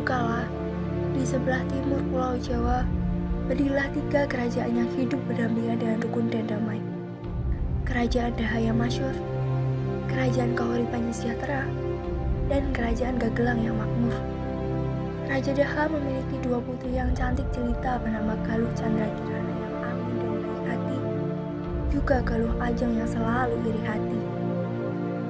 kala, di sebelah timur Pulau Jawa, berdirilah 3 kerajaan yang hidup berdampingan dengan rukun dan damai. Kerajaan Daha yang masyhur, Kerajaan Kahuripan yang sejahtera, dan Kerajaan Gagelang yang makmur. Raja Daha memiliki 2 putri yang cantik jelita bernama Galuh Candrakirana yang anggun dan baik hati, juga Galuh Ajeng yang selalu iri hati.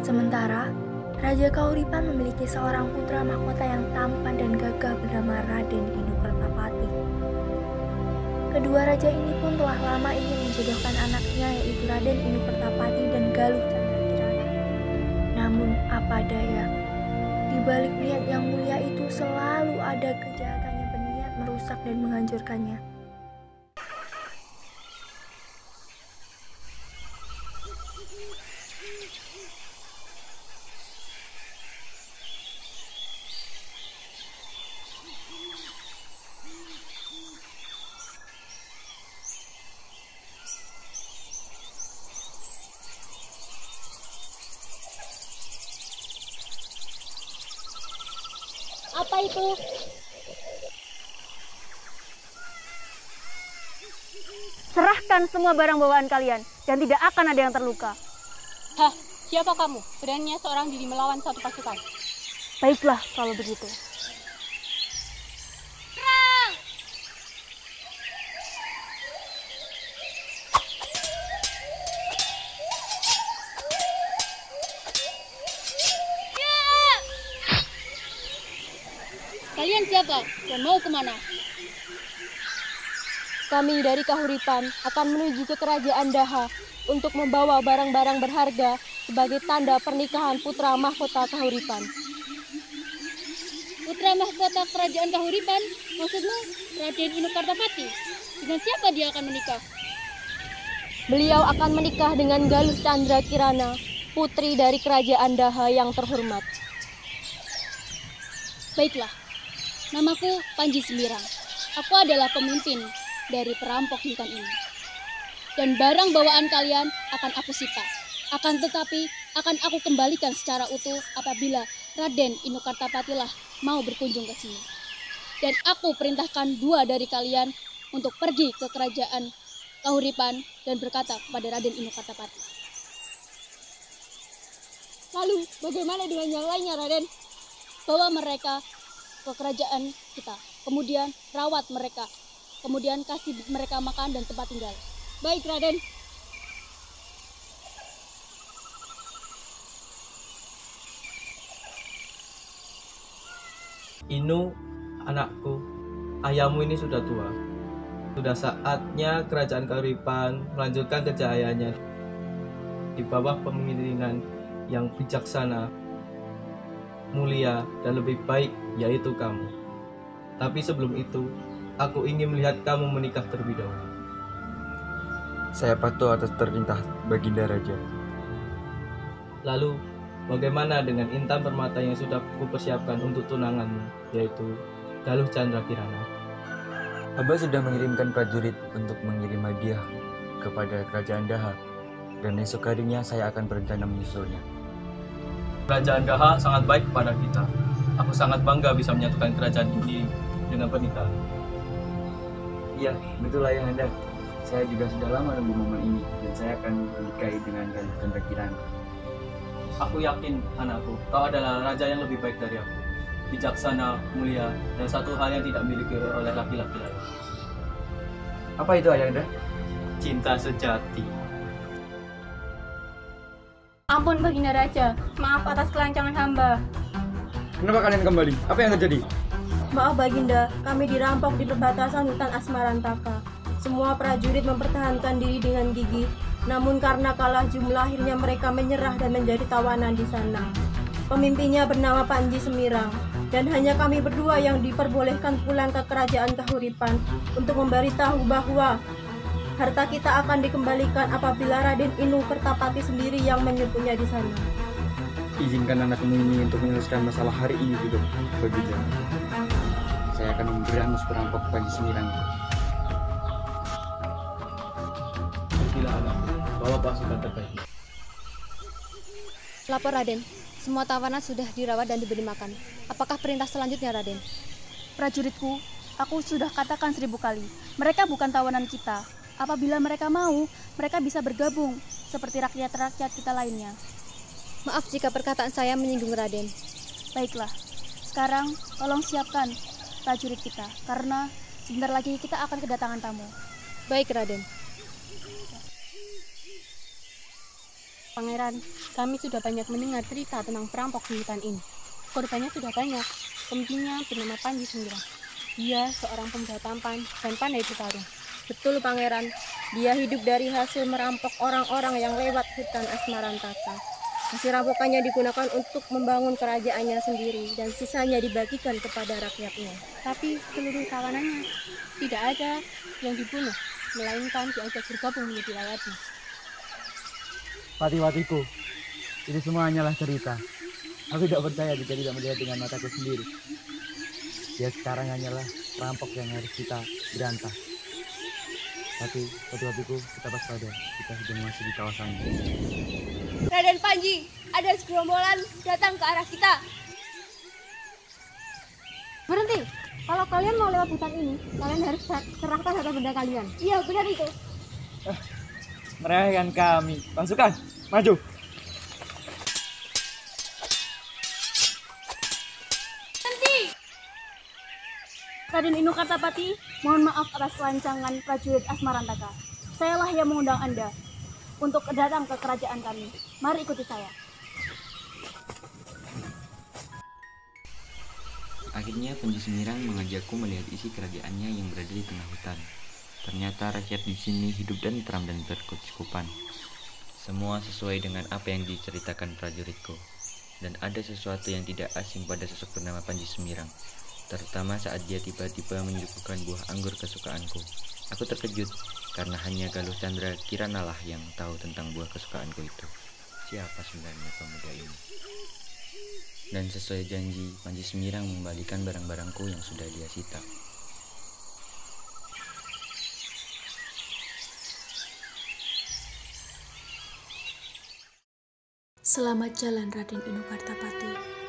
Sementara, Raja Kahuripan memiliki seorang putra mahkota yang tampan dan gagah bernama Raden Inokertapati. Kedua raja ini pun telah lama ingin menjodohkan anaknya yaitu Raden Inokertapati dan Galuh Candrakirana. Namun apa daya, di balik niat yang mulia itu selalu ada kejahatan yang berniat merusak dan menghancurkannya. Apa itu? Serahkan semua barang bawaan kalian dan tidak akan ada yang terluka. Hah, siapa kamu? Beraninya seorang diri melawan satu pasukan. Baiklah kalau begitu. Kalian siapa dan mau kemana? Kami dari Kahuripan akan menuju ke Kerajaan Daha untuk membawa barang-barang berharga sebagai tanda pernikahan putra mahkota Kahuripan. Putra mahkota Kerajaan Kahuripan? Maksudmu Raden Inokertapati? Dengan siapa dia akan menikah? Beliau akan menikah dengan Galuh Candrakirana, putri dari Kerajaan Daha yang terhormat. Baiklah, namaku Panji Semirang. Aku adalah pemimpin dari perampok hutan ini. Dan barang bawaan kalian akan aku sita. Akan tetapi akan aku kembalikan secara utuh apabila Raden Inokertapati lah mau berkunjung ke sini. Dan aku perintahkan 2 dari kalian untuk pergi ke Kerajaan Kahuripan dan berkata kepada Raden Inokertapati. Lalu bagaimana dengan yang lainnya, Raden? Bawa mereka ke kerajaan kita, kemudian rawat mereka, kemudian kasih mereka makan dan tempat tinggal. Baik, Raden. Inu, anakku, ayahmu ini sudah tua. Sudah saatnya kerajaan Kahuripan melanjutkan kejayaannya di bawah pemimpinan yang bijaksana, mulia, dan lebih baik, yaitu kamu. Tapi sebelum itu, aku ingin melihat kamu menikah terlebih dahulu. Saya patuh atas perintah Baginda Raja. Lalu, bagaimana dengan intan permata yang sudah kupersiapkan untuk tunanganmu, yaitu Galuh Candrakirana? Hamba sudah mengirimkan prajurit untuk mengirim hadiah kepada Kerajaan Daha, dan esok harinya saya akan berencana menyusulnya. Kerajaan Daha sangat baik kepada kita. Aku sangat bangga bisa menyatukan kerajaan ini dengan pernikahan. Iya, betul Ayahanda. Saya juga sudah lama menunggu momen ini, dan saya akan menikahi dengan Galuh Candrakirana. Aku yakin, anakku, kau adalah raja yang lebih baik dari aku. Bijaksana, mulia, dan satu hal yang tidak dimiliki oleh laki-laki lain. Apa itu Ayahanda? Cinta sejati. Ampun, Baginda Raja. Maaf atas kelancangan hamba. Kenapa kalian kembali? Apa yang terjadi? Maaf Baginda, kami dirampok di perbatasan hutan Asmarantaka. Semua prajurit mempertahankan diri dengan gigih, namun karena kalah jumlah akhirnya mereka menyerah dan menjadi tawanan di sana. Pemimpinnya bernama Panji Semirang, dan hanya kami berdua yang diperbolehkan pulang ke Kerajaan Kahuripan untuk memberitahu bahwa harta kita akan dikembalikan apabila Raden Inokertapati sendiri yang menyutunya di sana. Izinkan anakmu ini untuk menyelesaikan masalah hari ini juga, Baginda. Saya akan memberangus perampok Panji Semirang. Pergilah anakku, bawa pasukan terbaik. Lapor Raden, semua tawanan sudah dirawat dan diberi makan. Apakah perintah selanjutnya Raden? Prajuritku, aku sudah katakan 1000 kali, mereka bukan tawanan kita. Apabila mereka mau, mereka bisa bergabung, seperti rakyat-rakyat kita lainnya. Maaf jika perkataan saya menyinggung Raden. Baiklah, sekarang tolong siapkan prajurit kita, karena sebentar lagi kita akan kedatangan tamu. Baik, Raden. Pangeran, kami sudah banyak mendengar cerita tentang perampok di hutan ini. Korbannya sudah banyak. Pemimpinnya bernama Panji Sembiran. Dia seorang pemuda tampan dan pandai bertarung. Betul, Pangeran. Dia hidup dari hasil merampok orang-orang yang lewat hutan Asmarantaka. Hasil rampokannya digunakan untuk membangun kerajaannya sendiri dan sisanya dibagikan kepada rakyatnya. Tapi seluruh tawanannya tidak ada yang dibunuh, melainkan diajak bergabung menjadi layaknya. Pati-patiku, itu semua hanyalah cerita. Aku tidak percaya jika tidak melihat dengan mataku sendiri. Dia sekarang hanyalah perampok yang harus kita berantas. Tapi pati-patiku, kita waspada. Kita sudah masuk di kawasan. Raden Panji, ada segerombolan datang ke arah kita. Berhenti! Kalau kalian mau lewat hutan ini, kalian harus serahkan harta benda kalian. Iya, benar itu. Mereka kami. Pasukan, maju! Raden Inu Kartapati, mohon maaf atas rancangan prajurit Asmarantaka. Sayalah yang mengundang Anda untuk datang ke kerajaan kami. Mari ikuti saya. Akhirnya Panji Sembiran mengajakku melihat isi kerajaannya yang berada di tengah hutan. Ternyata rakyat di sini hidup dan tentram dan berkecukupan. Semua sesuai dengan apa yang diceritakan prajuritku. Dan ada sesuatu yang tidak asing pada sosok bernama Panji Sembiran, terutama saat dia tiba-tiba menyuguhkan buah anggur kesukaanku. Aku terkejut karena hanya Galuh Chandra Kirana lah yang tahu tentang buah kesukaanku itu. Siapa sebenarnya pemuda ini? Dan sesuai janji, Panji Sembiran mengembalikan barang-barangku yang sudah dia sita. Selamat jalan Raden Inu Kartapati.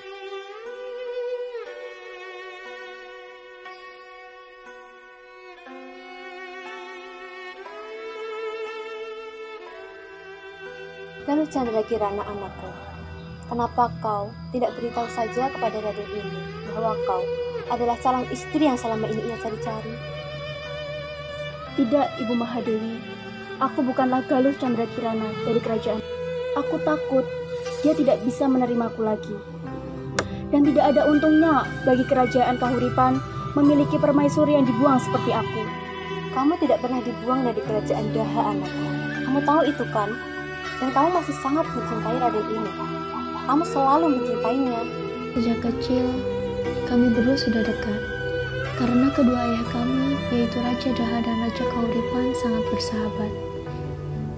Galuh Chandra Kirana, anakku, kenapa kau tidak beritahu saja kepada Raden ini bahwa kau adalah calon istri yang selama ini ia cari-cari? Tidak, Ibu Mahadewi. Aku bukanlah Galuh Chandra Kirana dari kerajaan. Aku takut dia tidak bisa menerimaku lagi. Dan tidak ada untungnya bagi kerajaan Kahuripan memiliki permaisuri yang dibuang seperti aku. Kamu tidak pernah dibuang dari kerajaan Daha, anakku. Kamu tahu itu kan? Dan kamu masih sangat mencintai Raden ini. Kamu selalu mencintainya. Sejak kecil, kami berdua sudah dekat. Karena kedua ayah kami, yaitu Raja Daha dan Raja Kahuripan, sangat bersahabat.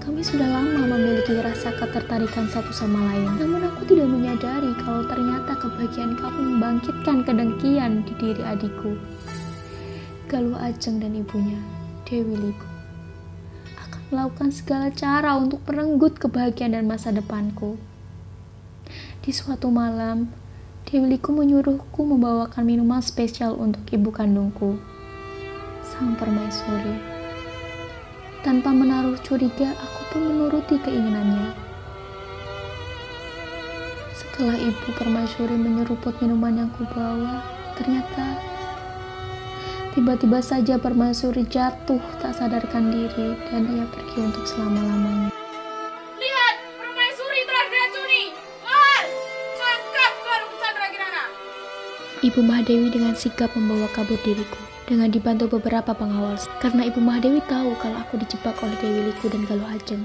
Kami sudah lama memiliki rasa ketertarikan satu sama lain. Namun aku tidak menyadari kalau ternyata kebahagiaan kamu membangkitkan kedengkian di diri adikku, Galuh Ajeng, dan ibunya, Dewi Liku. Akan melakukan segala cara untuk merenggut kebahagiaan dan masa depanku. Di suatu malam, Dewi Liku menyuruhku membawakan minuman spesial untuk ibu kandungku, sang permaisuri. Tanpa menaruh curiga, aku pun menuruti keinginannya. Setelah ibu permaisuri menyeruput minuman yang kubawa, ternyata tiba-tiba saja permaisuri jatuh tak sadarkan diri dan ia pergi untuk selama-lamanya. Lihat, permaisuri telah diracuni. Lawan, tangkap Galuh Chandra Kirana. Ibu Mahadewi dengan sigap membawa kabur diriku dengan dibantu beberapa pengawal, karena Ibu Mahadewi tahu kalau aku dijebak oleh Dewi Liku dan Galuh Ajeng.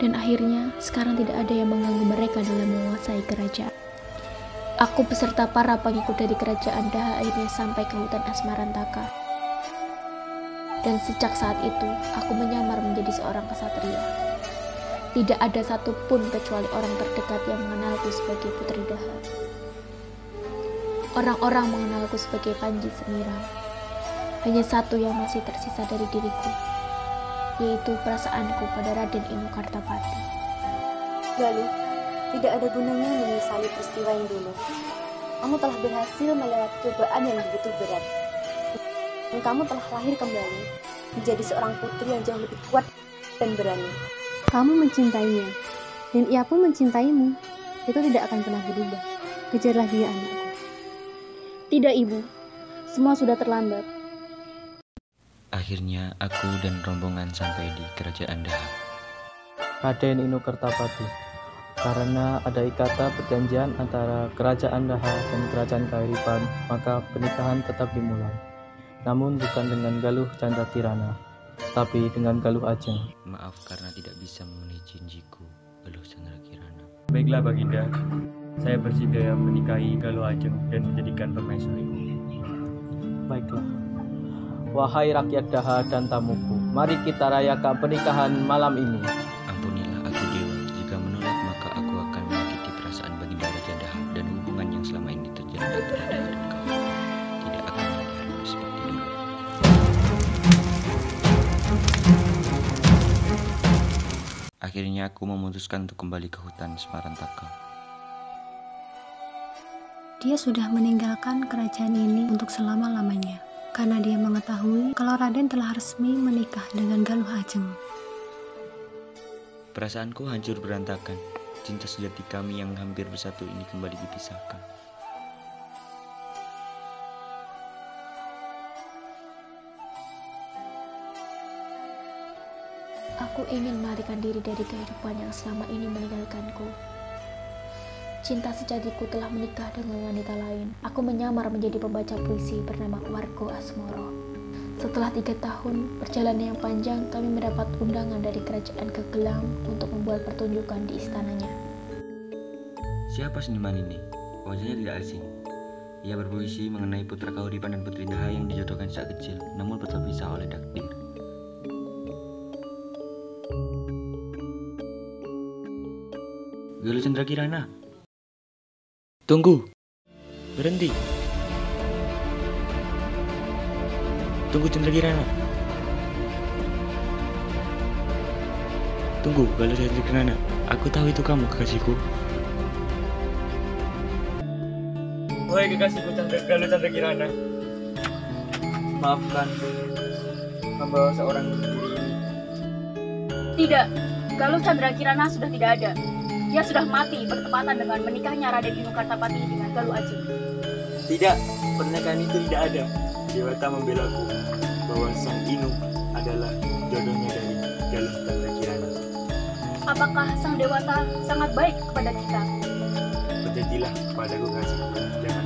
Dan akhirnya sekarang tidak ada yang mengganggu mereka dalam menguasai kerajaan. Aku beserta para pengikut dari kerajaan Daha akhirnya sampai ke hutan Asmarantaka. Dan sejak saat itu, aku menyamar menjadi seorang kesatria. Tidak ada satupun kecuali orang terdekat yang mengenalku sebagai Putri Daha. Orang-orang mengenalku sebagai Panji Sembiran. Hanya satu yang masih tersisa dari diriku, yaitu perasaanku pada Raden Inu Kartapati. Galuh, tidak ada gunanya menyesali peristiwa yang dulu. kamu telah berhasil melewati cobaan yang begitu berat. Dan kamu telah lahir kembali menjadi seorang putri yang jauh lebih kuat dan berani. Kamu mencintainya, dan ia pun mencintaimu. Itu tidak akan pernah berubah. Kejarlah dia, anakku. Tidak, Ibu. Semua sudah terlambat. Akhirnya aku dan rombongan sampai di kerajaan Daha. Raden Inu Kertapati, karena ada ikatan perjanjian antara kerajaan Daha dan kerajaan Kahuripan, maka pernikahan tetap dimulai. Namun bukan dengan Galuh Candrakirana, tapi dengan Galuh Ajeng. Maaf karena tidak bisa memenuhi janjiku, Galuh Candrakirana. Baiklah Baginda, saya bersedia menikahi Galuh Ajeng dan menjadikan permaisuriku. Baiklah. Wahai rakyat Daha dan tamuku, mari kita rayakan pernikahan malam ini. Ampunilah aku Dewa, jika menolak maka aku akan menyakiti perasaan Baginda Raja Daha dan hubungan yang selama ini terjalin antara Daha dan kau. Tidak akan lagi harus seperti dulu. Akhirnya aku memutuskan untuk kembali ke hutan Asmarantaka. Dia sudah meninggalkan kerajaan ini untuk selama-lamanya, karena dia mengetahui kalau Raden telah resmi menikah dengan Galuh Ajeng. Perasaanku hancur berantakan. Cinta sejati kami yang hampir bersatu ini kembali dipisahkan. Aku ingin melarikan diri dari kehidupan yang selama ini meninggalkanku. Cinta sejatiku telah menikah dengan wanita lain. Aku menyamar menjadi pembaca puisi bernama Wargo Asmoro. Setelah 3 tahun perjalanan yang panjang, kami mendapat undangan dari kerajaan Kegelang untuk membuat pertunjukan di istananya. Siapa seniman ini? Wajahnya tidak asing. Ia berpuisi mengenai putra Kahuripan dan putri Daha yang dijodohkan sejak kecil, namun terpisah oleh takdir. Galuh Candrakirana, tunggu, berhenti. Tunggu Candrakirana. Tunggu Galuh Candrakirana, aku tahu itu kamu kekasihku. Wahai kekasihku Galuh Candrakirana, maafkan membawa seorang diri ini. Tidak, Galuh Candrakirana sudah tidak ada. Dia sudah mati bertepatan dengan menikahnya Raden Inu Kertapati dengan Galuh Ajeng. Tidak, pernikahan itu tidak ada. Dewata membelaku bahwa Sang Inu adalah jodohnya dari Galuh Candrakirana. Apakah Sang Dewata sangat baik kepada kita? Berjanjilah padaku kasihku, jangan